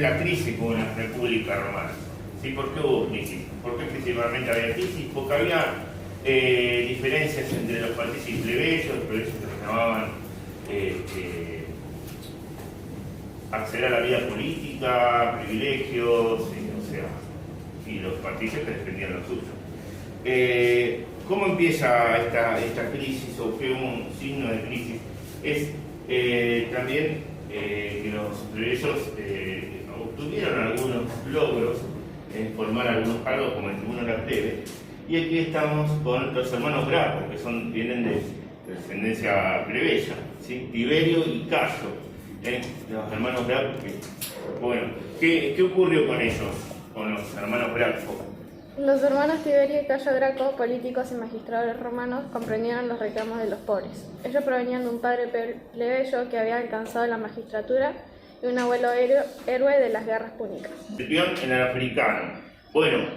la crisis con una república romana. ¿Sí? ¿Por qué hubo crisis? ¿Por qué principalmente había crisis? Porque había diferencias entre los patricios y plebeyos que reclamaban acceder a la vida política, privilegios, o sea, y los patricios que defendían lo suyo. ¿Cómo empieza esta crisis o qué un signo de crisis? Es también que los plebeyos obtuvieron algunos logros, formar algunos cargos como el tribuno de la plebe, y aquí estamos con los hermanos Graco, que vienen de descendencia plebeya, ¿sí? Tiberio y Cayo, los hermanos Graco. Bueno, ¿qué ocurrió con ellos, con los hermanos Graco? Los hermanos Tiberio y Cayo Graco, políticos y magistradores romanos, comprendieron los reclamos de los pobres. Ellos provenían de un padre plebeyo que había alcanzado la magistratura y un abuelo héroe de las guerras púnicas. En el africano. Bueno,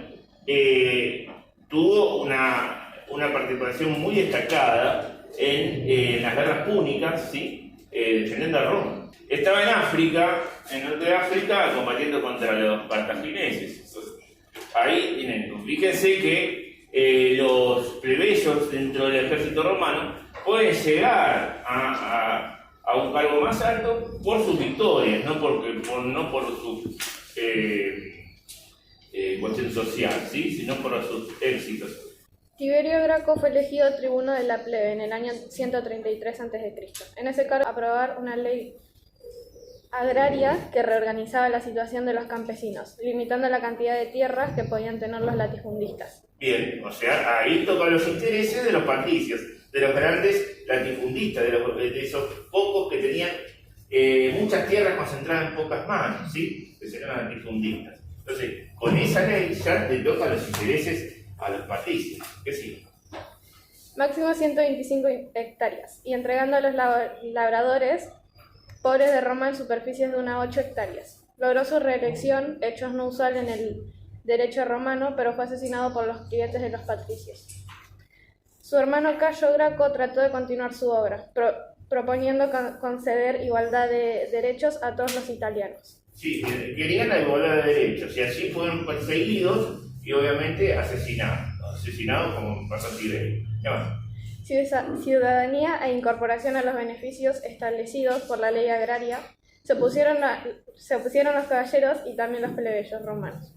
tuvo una participación muy destacada en las guerras púnicas, ¿sí? Defendiendo a Roma. Estaba en África, en el norte de África, combatiendo contra los cartagineses. Ahí, fíjense que los plebeyos dentro del ejército romano pueden llegar a un cargo más alto por sus victorias, no por su cuestión social, ¿sí? Sino por sus éxitos. Tiberio Graco fue elegido tribuno de la plebe en el año 133 a.C. En ese cargo aprobar una ley agraria que reorganizaba la situación de los campesinos, limitando la cantidad de tierras que podían tener los latifundistas. Bien, o sea, ahí tocan los intereses de los patricios, de los grandes latifundistas, de esos pocos que tenían muchas tierras concentradas en pocas manos, ¿sí? Que eran latifundistas. Entonces, con esa ley ya le tocan los intereses a los patricios. ¿Qué sigue? Máximo 125 hectáreas, y entregando a los labradores pobres de Roma en superficies de unas 8 hectáreas. Logró su reelección, hechos no usual en el derecho romano, pero fue asesinado por los clientes de los patricios. Su hermano Cayo Graco trató de continuar su obra, proponiendo conceder igualdad de derechos a todos los italianos. Sí, querían la igualdad de derechos, y así fueron perseguidos y obviamente asesinados como pasó a Tiberio. ¿Qué más? Ciudadanía e incorporación a los beneficios establecidos por la ley agraria se opusieron los caballeros y también los plebeyos romanos,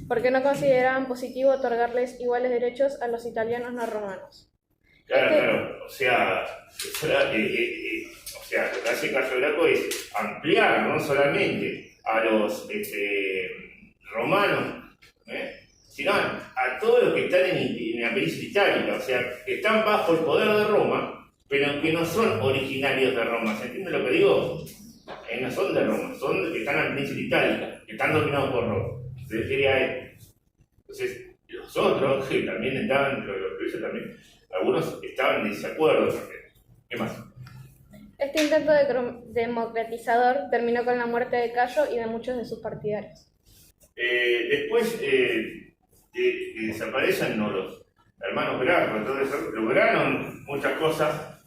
porque no consideraban positivo otorgarles iguales derechos a los italianos no romanos. Claro, o sea, lo que hace Cayo Graco es ampliar no solamente a los romanos, sino a todos los que están en la península itálica, o sea, que están bajo el poder de Roma, pero que no son originarios de Roma. ¿Se entiende lo que digo? No son de Roma, son los que están en la península itálica, que están dominados por Roma. Se quería él. Entonces, los otros, que también estaban dentro de los presos, también, algunos estaban en desacuerdo. ¿Qué más? Este intento democratizador terminó con la muerte de Cayo y de muchos de sus partidarios. Después que desaparecen los hermanos Graco, entonces lograron muchas cosas,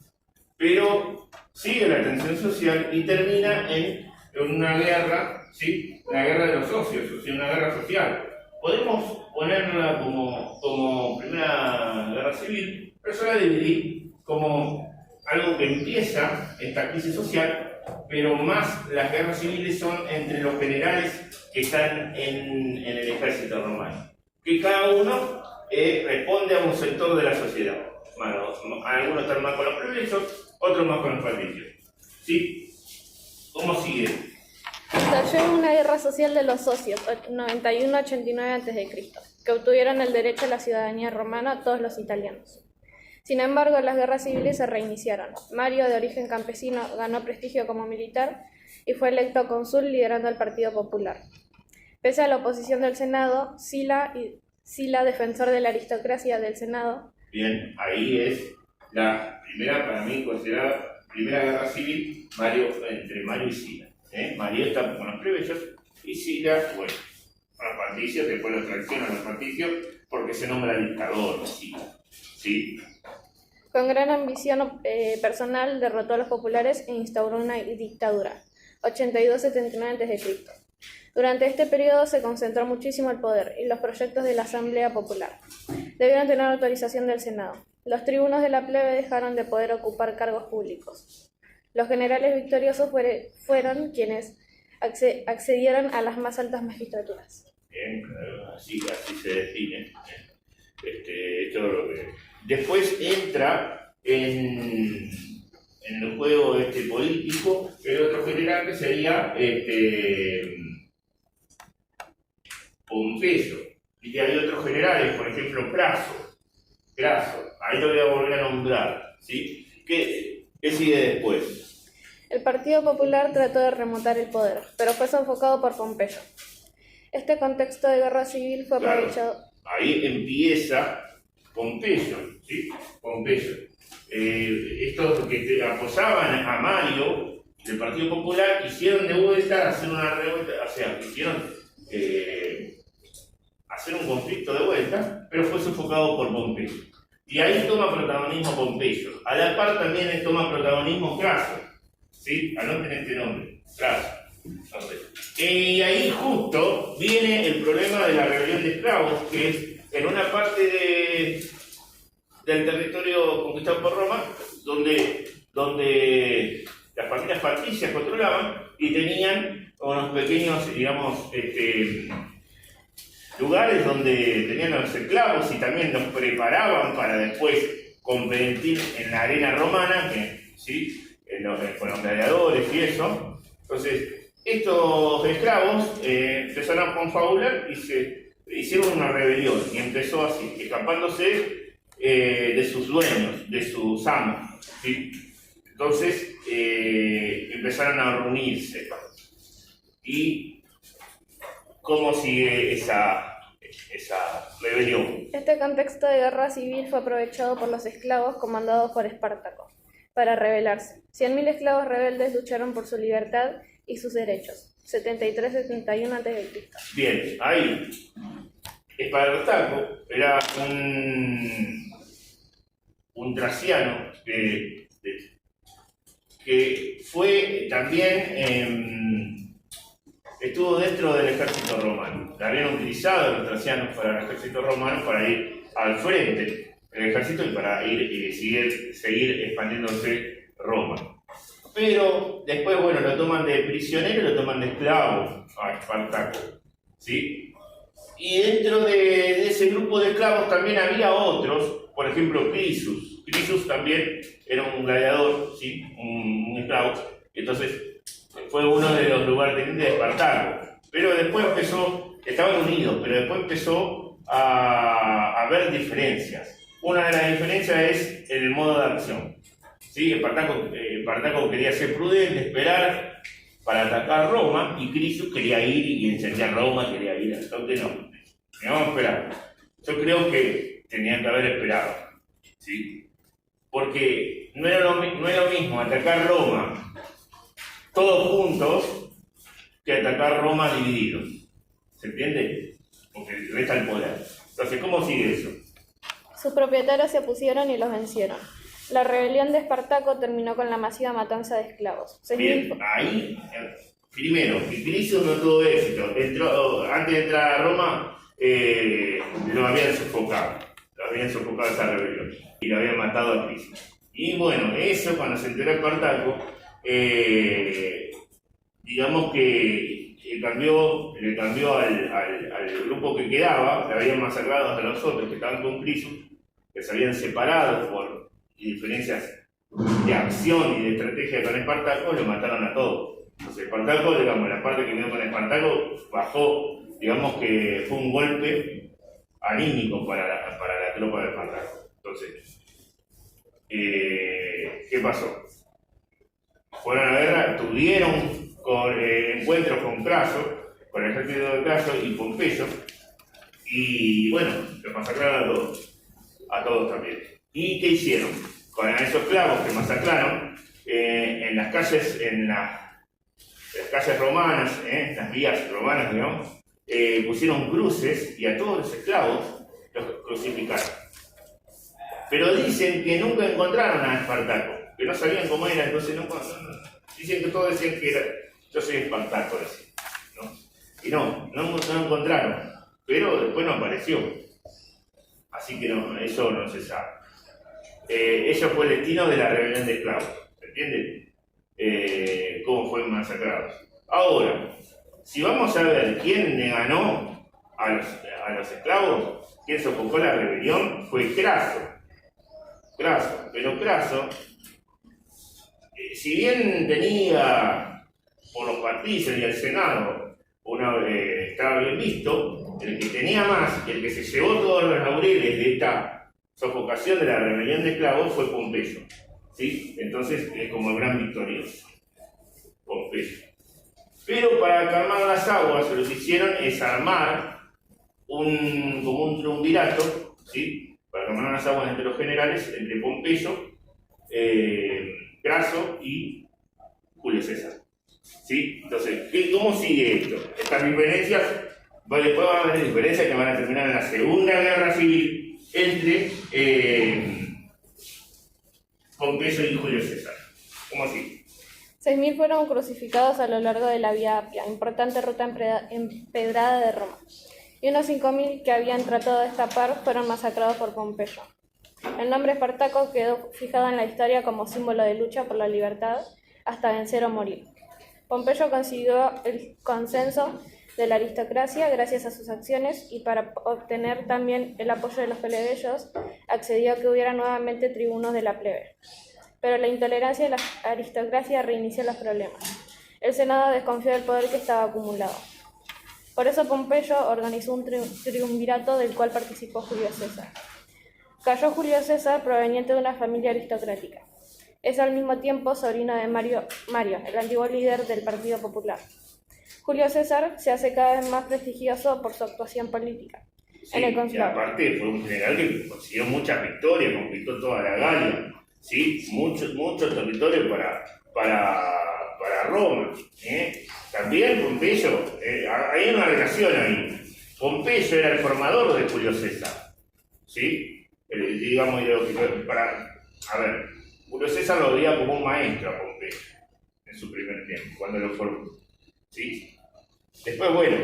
pero sigue la tensión social y termina en una guerra, ¿sí? La guerra de los socios, o sea, una guerra social. Podemos ponerla como primera guerra civil, pero yo la dividí como algo que empieza esta crisis social, pero más las guerras civiles son entre los generales que están en el ejército romano, que cada uno responde a un sector de la sociedad. Bueno, algunos están más con los plebeyos, otros más con los patricios. ¿Sí? ¿Cómo sigue? Estalló en una guerra social de los socios, 91-89 a.C., que obtuvieron el derecho a la ciudadanía romana a todos los italianos. Sin embargo, las guerras civiles se reiniciaron. Mario, de origen campesino, ganó prestigio como militar y fue electo cónsul liderando el Partido Popular. Pese a la oposición del Senado, Sila, defensor de la aristocracia del Senado. Bien, ahí es la primera, para mí, considerada primera guerra civil entre Mario y Sila. Mario está con los plebeyos y Sila, bueno, con los patricios, después lo traicionan a los patricios porque se nombra dictador, Sila. ¿Sí? Con gran ambición personal, derrotó a los populares e instauró una dictadura. 82-79 a.C. Durante este periodo se concentró muchísimo el poder y los proyectos de la Asamblea Popular debieron tener autorización del Senado. Los tribunos de la plebe dejaron de poder ocupar cargos públicos. Los generales victoriosos fueron quienes accedieron a las más altas magistraturas. Bien, así se define. Todo lo que... Después entra en el juego político el otro general que sería Pompeyo. Y hay otros generales, por ejemplo Craso, ahí lo voy a volver a nombrar, ¿sí? ¿Qué sigue después? El Partido Popular trató de remontar el poder, pero fue sofocado por Pompeyo. Este contexto de guerra civil fue aprovechado. Ahí empieza Pompeyo, ¿sí? Pompeyo. Estos que apoyaban a Mario del Partido Popular quisieron de vuelta hacer una revuelta, o sea, quisieron hacer un conflicto de vuelta, pero fue sofocado por Pompeyo. Y ahí toma protagonismo Pompeyo. A la par también toma protagonismo Craso, ¿sí? Anoten este nombre, Craso. Y ahí justo viene el problema de la rebelión de esclavos, que es en una parte del territorio conquistado por Roma, donde las familias patricias controlaban y tenían unos pequeños, digamos, lugares donde tenían los esclavos y también los preparaban para después competir en la arena romana, ¿sí? Con los gladiadores y eso. Entonces, estos esclavos empezaron a confabular y se hicieron una rebelión, y empezó así, escapándose de sus dueños, de sus amos, ¿sí? Entonces empezaron a reunirse. ¿Y cómo sigue esa rebelión? Este contexto de guerra civil fue aprovechado por los esclavos comandados por Espartaco para rebelarse. 100.000 esclavos rebeldes lucharon por su libertad y sus derechos. 73-71 a.C. Bien, ahí Espartaco era un traciano que fue también estuvo dentro del ejército romano. Habían utilizado los tracianos para el ejército romano para ir al frente del ejército y para ir seguir expandiéndose Roma. Pero después, bueno, lo toman de prisionero y lo toman de esclavo a Espartaco, ¿sí? Y dentro de ese grupo de esclavos también había otros, por ejemplo, Crisus. Crisus también era un gladiador, ¿sí? Un esclavo. Entonces, fue uno de los lugartenientes de Espartaco. Pero después estaban unidos, pero después empezó a haber diferencias. Una de las diferencias es el modo de acción. ¿Sí? Espartaco quería ser prudente, esperar para atacar Roma, y Crisus quería ir y incendiar Roma, quería ir. Entonces no, vamos a esperar. Yo creo que tenían que haber esperado, ¿sí? Porque no es lo mismo atacar Roma todos juntos que atacar Roma divididos. ¿Se entiende? Porque resta el poder. Entonces, ¿cómo sigue eso? Sus propietarios se opusieron y los vencieron. La rebelión de Espartaco terminó con la masiva matanza de esclavos. Bien, ahí, primero, que Crisus no tuvo éxito. Antes de entrar a Roma, lo habían sofocado esa rebelión, y lo habían matado a Crisus. Y bueno, eso cuando se enteró Espartaco, digamos que le cambió al grupo que quedaba, que habían masacrado a los otros que estaban con Crisus, que se habían separado por diferencias de acción y de estrategia con Espartaco, lo mataron a todos. Entonces Espartaco, digamos, la parte que quedó con Espartaco bajó, digamos que fue un golpe anímico para la tropa de Espartaco. Entonces, ¿qué pasó? Fueron a la guerra, tuvieron encuentros con Craso, con el ejército de Craso y Pompeyo, y bueno, los masacraron a todos también. ¿Y qué hicieron? Con esos esclavos que masacraron, en las calles romanas, en las vías romanas, digamos, pusieron cruces y a todos los esclavos los crucificaron. Pero dicen que nunca encontraron a Espartaco, que no sabían cómo era, entonces dicen que todos decían que era, yo soy Espartaco, ¿no? Y no lo encontraron, pero después no apareció. Así que no, eso no se sabe. Eso fue el destino de la rebelión de esclavos, ¿entiendes? Cómo fueron masacrados. Ahora, si vamos a ver quién le ganó a los esclavos, quién sofocó la rebelión, fue Craso. Pero Craso, si bien tenía por los patricios y el Senado, estaba bien visto, el que tenía más, el que se llevó todos los laureles de esta sofocación de la rebelión de esclavos fue Pompeyo, ¿sí? Entonces es como el gran victorioso, Pompeyo. Pero para calmar las aguas lo que hicieron es armar como un triunvirato, ¿sí? Para calmar las aguas entre los generales, entre Pompeyo, Craso y Julio César, ¿sí? Entonces, ¿cómo sigue esto? Estas diferencias, después van a haber diferencias que van a terminar en la Segunda Guerra Civil entre Pompeyo y Julio César. ¿Cómo así? 6.000 fueron crucificados a lo largo de la Vía Apia, importante ruta empedrada de Roma, y unos 5.000 que habían tratado de escapar fueron masacrados por Pompeyo. El nombre Espartaco quedó fijado en la historia como símbolo de lucha por la libertad hasta vencer o morir. Pompeyo consiguió el consenso de la aristocracia gracias a sus acciones y para obtener también el apoyo de los plebeyos accedió a que hubiera nuevamente tribunos de la plebe. Pero la intolerancia de la aristocracia reinició los problemas. El Senado desconfió del poder que estaba acumulado. Por eso Pompeyo organizó un triunvirato del cual participó Julio César. Cayó Julio César proveniente de una familia aristocrática. Es al mismo tiempo sobrino de Mario, el antiguo líder del Partido Popular. Julio César se hace cada vez más prestigioso por su actuación política. Sí, en el y consulado. aparte fue un general que consiguió muchas victorias, conquistó toda la Galia, ¿sí? Muchos territorios para Roma. También Pompeyo, hay una relación ahí. Pompeyo era el formador de Julio César, ¿sí? Digamos, Julio César lo veía como un maestro a Pompeyo en su primer tiempo, cuando lo formó, ¿sí? Después, bueno,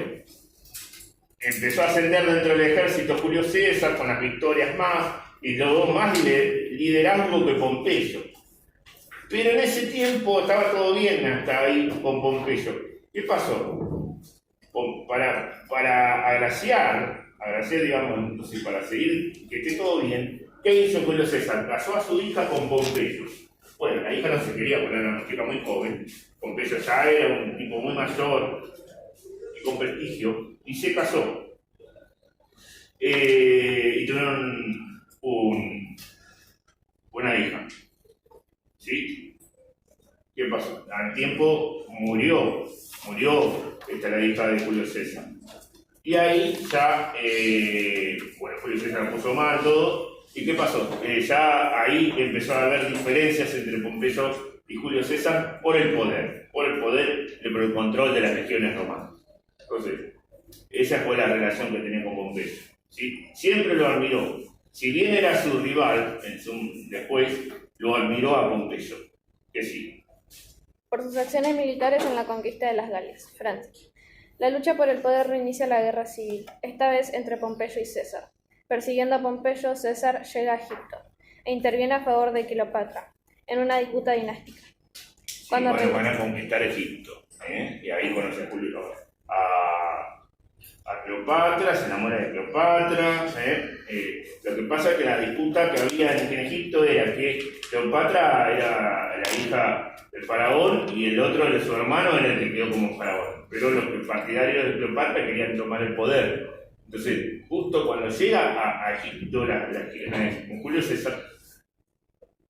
empezó a ascender dentro del ejército Julio César con las victorias más y logró más liderazgo que Pompeyo. Pero en ese tiempo estaba todo bien hasta ahí con Pompeyo. ¿Qué pasó? Para agraciar, digamos, entonces, para seguir que esté todo bien, ¿qué hizo Julio César? Casó a su hija con Pompeyo. Bueno, la hija no se quería poner, era una chica muy joven. Pompeyo ya era un tipo muy mayor y con prestigio, y se casó. Y tuvieron una hija. ¿Sí? ¿Qué pasó? Al tiempo murió la hija de Julio César. Y ahí ya, Julio César la puso mal todo. ¿Y qué pasó? Ya ahí empezó a haber diferencias entre Pompeyo y Julio César por el poder y por el control de las regiones romanas. Entonces, esa fue la relación que tenía con Pompeyo, ¿sí? Siempre lo admiró. Si bien era su rival, después lo admiró a Pompeyo. Que sí. Por sus acciones militares en la conquista de las Galias, Francia. La lucha por el poder reinicia la guerra civil, esta vez entre Pompeyo y César. Persiguiendo a Pompeyo, César llega a Egipto e interviene a favor de Cleopatra, en una disputa dinástica. Van a conquistar Egipto, y ahí conoce a Cleopatra, se enamora de Cleopatra. Lo que pasa es que la disputa que había en Egipto era que Cleopatra era la hija del faraón y el otro de su hermano era el que quedó como faraón. Pero los partidarios de Cleopatra querían tomar el poder. Entonces, justo cuando llega a Egipto, con Julio César,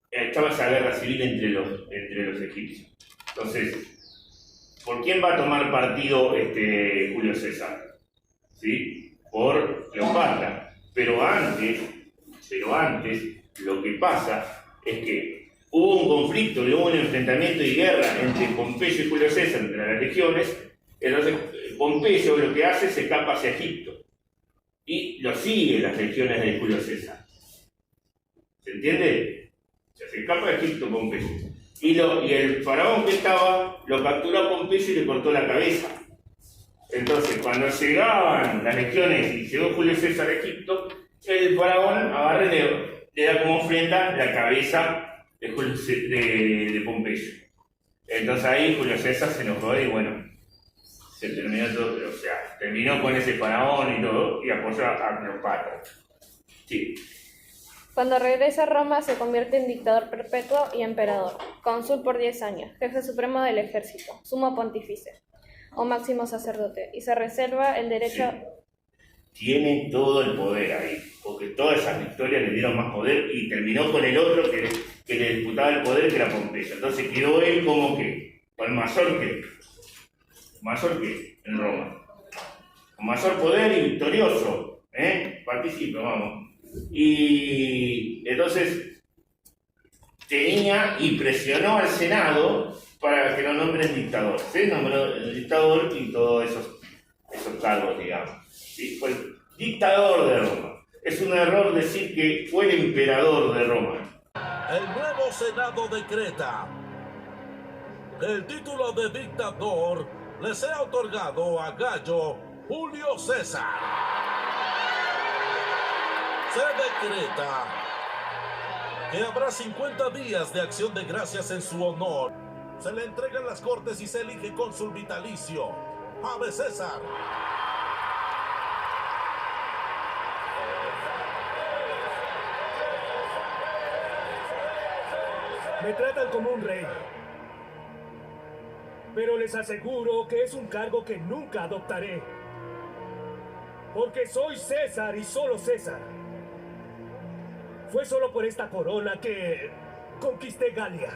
estaba esa guerra civil entre los egipcios. Entonces, ¿por quién va a tomar partido Julio César? ¿Sí? Por Cleopatra. Pero antes, lo que pasa es que hubo un conflicto, hubo un enfrentamiento y guerra entre Pompeyo y Julio César, entre las legiones. Entonces, Pompeyo lo que hace es se escapa hacia Egipto y lo sigue las legiones de Julio César. ¿Se entiende? O sea, se escapa de Egipto Pompeyo. Y el faraón que estaba lo capturó a Pompeyo y le cortó la cabeza. Entonces, cuando llegaban las legiones y llegó Julio César a Egipto, el faraón agarra y le da como ofrenda la cabeza de Pompeyo. Entonces ahí Julio César se enojó y bueno, se terminó todo, o sea, terminó con ese faraón y todo, y apoyó a Cleopatra. Sí. Cuando regresa a Roma se convierte en dictador perpetuo y emperador, cónsul por 10 años, jefe supremo del ejército, sumo pontífice o máximo sacerdote, y se reserva el derecho... Sí. Tiene todo el poder ahí, porque todas esas victorias le dieron más poder y terminó con el otro que le disputaba el poder, que era Pompeyo. Entonces quedó él como que, con mayor que en Roma, con mayor poder y victorioso, participa, vamos. Y entonces tenía y presionó al Senado para que lo nombren dictador. Se nombró el dictador y todos esos cargos, digamos. ¿Sí? Fue el dictador de Roma. Es un error decir que fue el emperador de Roma. El nuevo Senado decreta que el título de dictador le sea otorgado a Gallo Julio César. Se decreta que habrá 50 días de acción de gracias en su honor. Se le entregan las cortes y se elige cónsul vitalicio. ¡Ave César! Me tratan como un rey, pero les aseguro que es un cargo que nunca adoptaré, porque soy César y solo César. Fue solo por esta corona que conquisté Galia.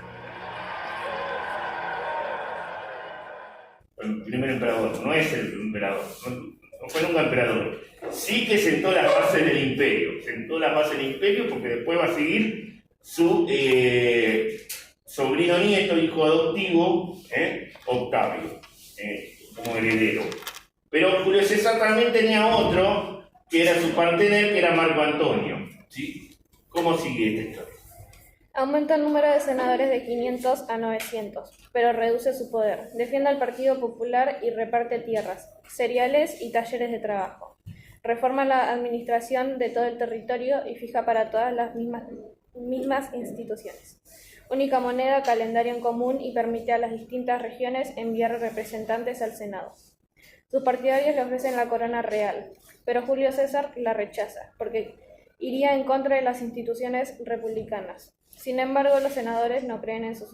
El primer emperador, no es el emperador, no fue nunca emperador. Sí que sentó las bases del imperio, porque después va a seguir su sobrino nieto, hijo adoptivo, Octavio, como heredero. Pero Julio César también tenía otro, que era su partener, que era Marco Antonio. ¿Sí? ¿Cómo sigue esta historia? Aumenta el número de senadores de 500 a 900, pero reduce su poder. Defiende al Partido Popular y reparte tierras, cereales y talleres de trabajo. Reforma la administración de todo el territorio y fija para todas las mismas instituciones. Única moneda, calendario en común y permite a las distintas regiones enviar representantes al Senado. Sus partidarios le ofrecen la corona real, pero Julio César la rechaza, porque iría en contra de las instituciones republicanas. Sin embargo, los senadores no creen en sus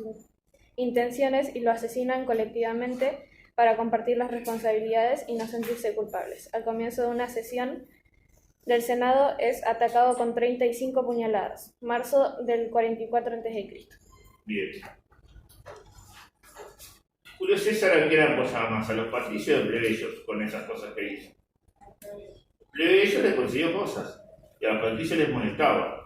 intenciones y lo asesinan colectivamente para compartir las responsabilidades y no sentirse culpables. Al comienzo de una sesión del Senado es atacado con 35 puñaladas, marzo del 44 a.C. Bien. Julio César a quién apoyaba más, a los patricios de plebeyos, con esas cosas que hizo. Plebeyos les consiguió cosas y a los patricios les molestaba.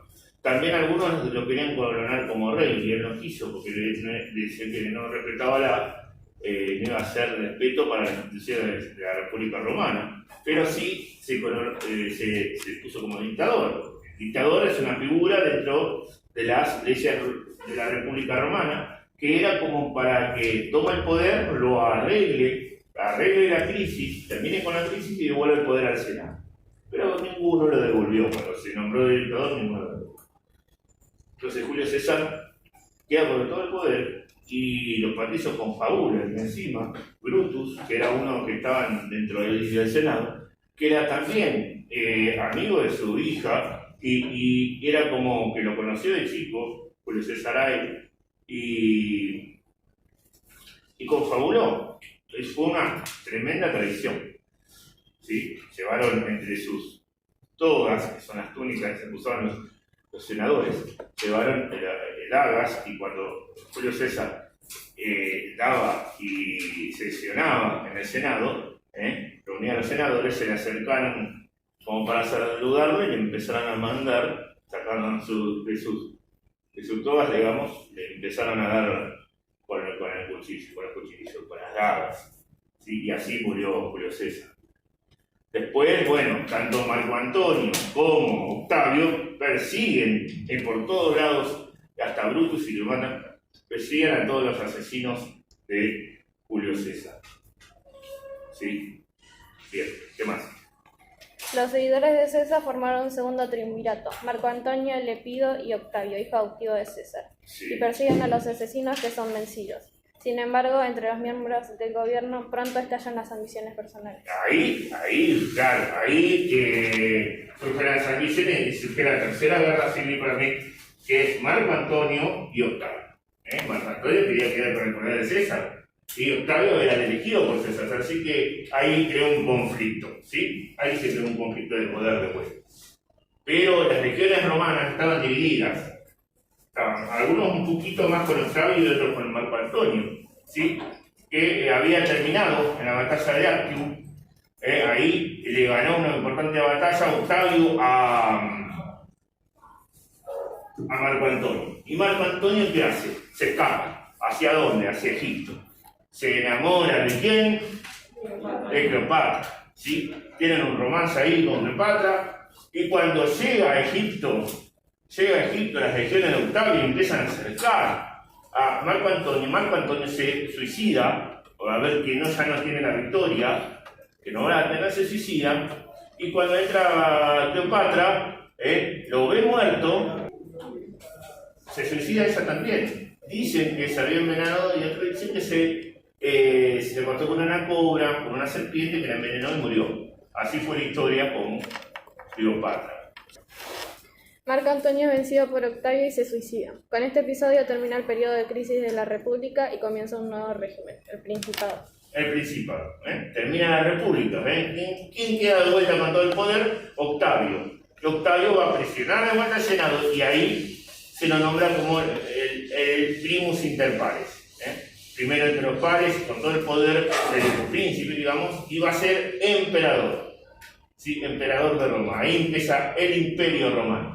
También algunos lo querían coronar como rey y él no quiso porque le decía que no respetaba no iba a ser respeto para las instituciones de la República Romana, pero sí se puso como dictador. El dictador es una figura dentro de las leyes de la República Romana que era como para que tome el poder, lo arregle la crisis, termine con la crisis y devuelva el poder al Senado. Pero ninguno lo devolvió, cuando se nombró de dictador, ninguno lo devolvió. Entonces Julio César queda con todo el poder y los patricios confabulan encima. Brutus, que era uno que estaba dentro del Senado, que era también amigo de su hija y era como que lo conoció de chico, Julio César a él, y confabuló. Fue una tremenda traición. ¿Sí? Llevaron entre sus togas, que son las túnicas que se usaban los senadores, llevaron el agas, y cuando Julio César daba y sesionaba en el Senado, reunía a los senadores, se le acercaron como para saludarlo y le empezaron a mandar, sacaron de sus togas, digamos, le empezaron a dar con el cuchillo, con las dagas. ¿Sí? Y así murió Julio César. Después, bueno, tanto Marco Antonio como Octavio persiguen por todos lados, hasta Brutus y lo matan, persiguen a todos los asesinos de Julio César. ¿Sí? Bien, ¿qué más? Los seguidores de César formaron un segundo triunvirato, Marco Antonio, Lepido y Octavio, hijo adoptivo de César, Sí. y persiguen a los asesinos que son vencidos. Sin embargo, entre los miembros del gobierno pronto estallan las ambiciones personales. Ahí surgen las ambiciones y surge la tercera guerra civil para mí, que es Marco Antonio y Octavio. Marco Antonio quería quedar con el poder de César y Octavio era el elegido por César, así que ahí creó un conflicto, ¿sí? Ahí se creó un conflicto de poder después. Pero las legiones romanas estaban divididas. Estaban algunos un poquito más con Octavio y otros con Marco Antonio, ¿sí? Que había terminado en la batalla de Actium. Ahí le ganó una importante batalla Octavio a Marco Antonio. ¿Y Marco Antonio qué hace? Se escapa. ¿Hacia dónde? Hacia Egipto. Se enamora de quién? De Cleopatra, ¿sí? Tienen un romance ahí con Cleopatra. Y cuando llega a Egipto, las legiones de Octavio empiezan a acercar a Marco Antonio. Marco Antonio se suicida, por ver que ya no tiene la victoria, que no va a tener, se suicida. Y cuando entra Cleopatra, lo ve muerto, se suicida ella también. Dicen que se había envenenado y otros dicen que se cortó con una cobra, con una serpiente que la envenenó y murió. Así fue la historia con Cleopatra. Marco Antonio es vencido por Octavio y se suicida. Con este episodio termina el periodo de crisis de la República y comienza un nuevo régimen, el Principado. El Principado. Termina la República. ¿Quién queda de vuelta con todo el poder? Octavio. Y Octavio va a presionar de vuelta al Senado y ahí se lo nombra como el primus inter pares. Primero entre los pares, con todo el poder del príncipe, digamos, y va a ser emperador. ¿Sí? Emperador de Roma. Ahí empieza el Imperio Romano.